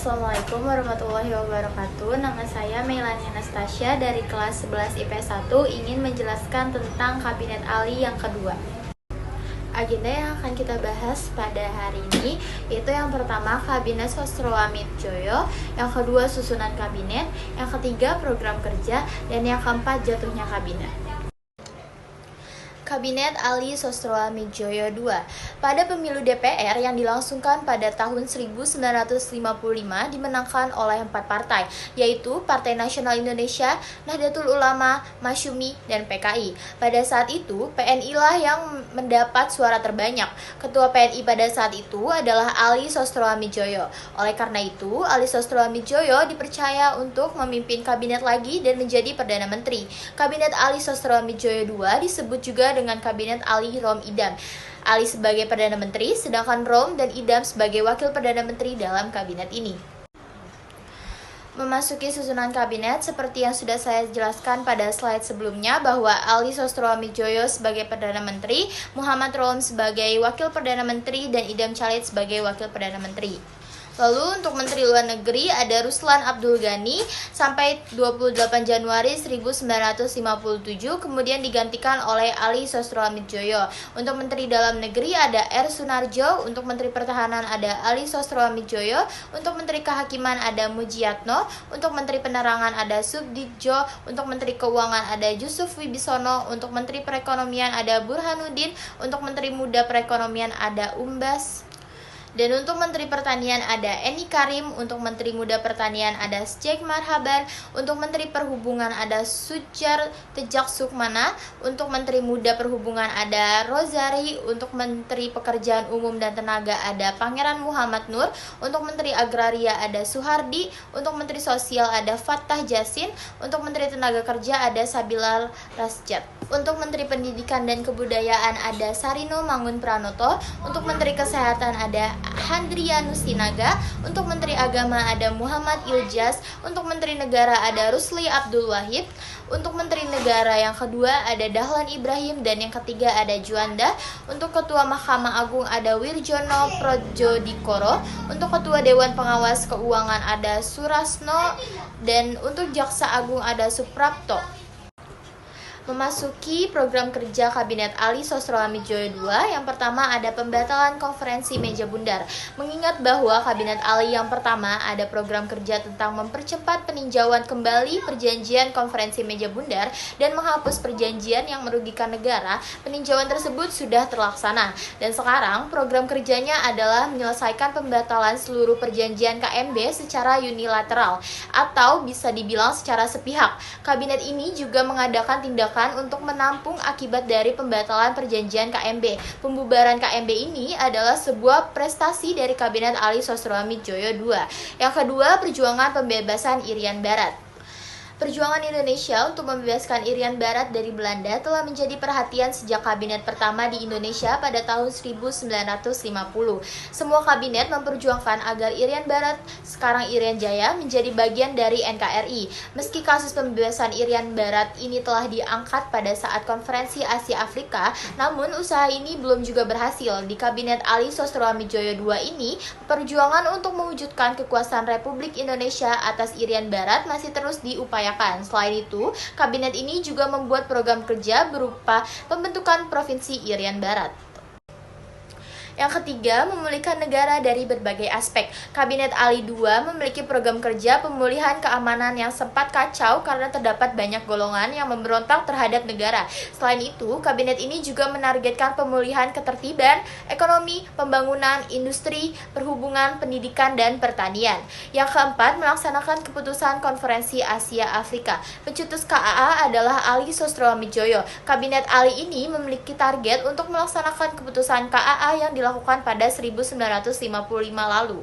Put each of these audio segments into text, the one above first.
Assalamualaikum warahmatullahi wabarakatuh. Nama saya Melani Anastasia dari kelas 11 IPS 1 ingin menjelaskan tentang Kabinet Ali yang kedua. Agenda yang akan kita bahas pada hari ini yaitu yang pertama Kabinet Sostroamidjojo, yang kedua susunan kabinet, yang ketiga program kerja, dan yang keempat jatuhnya kabinet. Kabinet Ali Sostroamidjojo II. Pada pemilu DPR yang dilangsungkan pada tahun 1955 dimenangkan oleh 4 partai, yaitu Partai Nasional Indonesia, Nahdlatul Ulama, Masyumi, dan PKI. Pada saat itu, PNI lah yang mendapat suara terbanyak. Ketua PNI pada saat itu adalah Ali Sostroamidjojo. Oleh karena itu, Ali Sostroamidjojo dipercaya untuk memimpin kabinet lagi dan menjadi Perdana Menteri. Kabinet Ali Sostroamidjojo II disebut juga dengan Kabinet Ali Rom Idam. Ali sebagai Perdana Menteri, sedangkan Rom dan Idam sebagai Wakil Perdana Menteri dalam kabinet ini. Memasuki susunan kabinet, seperti yang sudah saya jelaskan pada slide sebelumnya bahwa Ali Sostroamidjojo sebagai Perdana Menteri, Muhammad Rom sebagai Wakil Perdana Menteri, dan Idam Chalid sebagai Wakil Perdana Menteri. Lalu untuk Menteri Luar Negeri ada Ruslan Abdul Ghani sampai 28 Januari 1957, kemudian digantikan oleh Ali Sostroamidjojo. Untuk Menteri Dalam Negeri ada R. Sunarjo, untuk Menteri Pertahanan ada Ali Sostroamidjojo, untuk Menteri Kehakiman ada Mujiyatno, untuk Menteri Penerangan ada Subditjo, untuk Menteri Keuangan ada Yusuf Wibisono, untuk Menteri Perekonomian ada Burhanuddin, untuk Menteri Muda Perekonomian ada Umbas. Dan untuk Menteri Pertanian ada Eni Karim, untuk Menteri Muda Pertanian ada Sheikh Marhaban, untuk Menteri Perhubungan ada Sujar Tejak Sukmana, untuk Menteri Muda Perhubungan ada Rozari, untuk Menteri Pekerjaan Umum dan Tenaga ada Pangeran Muhammad Nur, untuk Menteri Agraria ada Suhardi, untuk Menteri Sosial ada Fattah Jasin, untuk Menteri Tenaga Kerja ada Sabilal Rasjad. Untuk Menteri Pendidikan dan Kebudayaan ada Sarino Mangun Pranoto, untuk Menteri Kesehatan ada Handrianus Sinaga, untuk Menteri Agama ada Muhammad Iljaz, untuk Menteri Negara ada Rusli Abdul Wahid, untuk Menteri Negara yang kedua ada Dahlan Ibrahim, dan yang ketiga ada Juanda. Untuk Ketua Mahkamah Agung ada Wirjono Projodikoro, untuk Ketua Dewan Pengawas Keuangan ada Surasno, dan untuk Jaksa Agung ada Suprapto. Memasuki program kerja Kabinet Ali Sostroamidjojo II, yang pertama ada pembatalan konferensi meja bundar. Mengingat bahwa Kabinet Ali yang pertama ada program kerja tentang mempercepat peninjauan kembali perjanjian konferensi meja bundar dan menghapus perjanjian yang merugikan negara, peninjauan tersebut sudah terlaksana. Dan sekarang program kerjanya adalah menyelesaikan pembatalan seluruh perjanjian KMB secara unilateral atau bisa dibilang secara sepihak. Kabinet ini juga mengadakan tindakan untuk menampung akibat dari pembatalan perjanjian KMB. Pembubaran KMB ini adalah sebuah prestasi dari Kabinet Ali Sostroamidjojo II. Yang kedua, perjuangan pembebasan Irian Barat. Perjuangan Indonesia untuk membebaskan Irian Barat dari Belanda telah menjadi perhatian sejak kabinet pertama di Indonesia pada tahun 1950. Semua kabinet memperjuangkan agar Irian Barat, sekarang Irian Jaya, menjadi bagian dari NKRI. Meski kasus pembebasan Irian Barat ini telah diangkat pada saat konferensi Asia Afrika, namun usaha ini belum juga berhasil. Di Kabinet Ali Sostroamidjojo II ini, perjuangan untuk mewujudkan kekuasaan Republik Indonesia atas Irian Barat masih terus diupayakan. Selain itu, kabinet ini juga membuat program kerja berupa pembentukan Provinsi Irian Barat. Yang ketiga, memulihkan negara dari berbagai aspek. Kabinet Ali II memiliki program kerja pemulihan keamanan yang sempat kacau karena terdapat banyak golongan yang memberontak terhadap negara. Selain itu, kabinet ini juga menargetkan pemulihan ketertiban, ekonomi, pembangunan, industri, perhubungan, pendidikan, dan pertanian. Yang keempat, melaksanakan keputusan Konferensi Asia Afrika. Pencetus KAA adalah Ali Sostroamidjojo. Kabinet Ali ini memiliki target untuk melaksanakan keputusan KAA yang dilakukan pada 1955 lalu.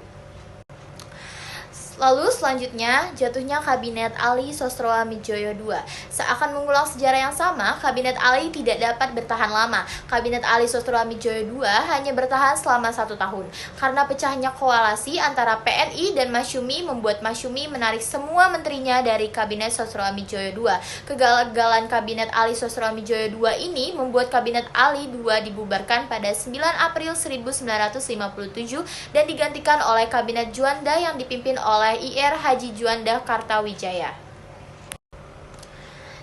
Lalu selanjutnya, jatuhnya Kabinet Ali Sostroamidjojo II. Seakan mengulang sejarah yang sama, Kabinet Ali tidak dapat bertahan lama. Kabinet Ali Sostroamidjojo II hanya bertahan selama 1 tahun. Karena pecahnya koalisi antara PNI dan Masyumi membuat Masyumi menarik semua menterinya dari Kabinet Sostroamidjojo II. Kegagalan Kabinet Ali Sostroamidjojo II ini membuat Kabinet Ali II dibubarkan pada 9 April 1957 dan digantikan oleh Kabinet Juanda yang dipimpin oleh IR Haji Juanda Kartawijaya.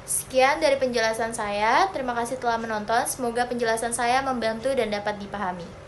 Sekian dari penjelasan saya. Terima kasih telah menonton. Semoga penjelasan saya membantu dan dapat dipahami.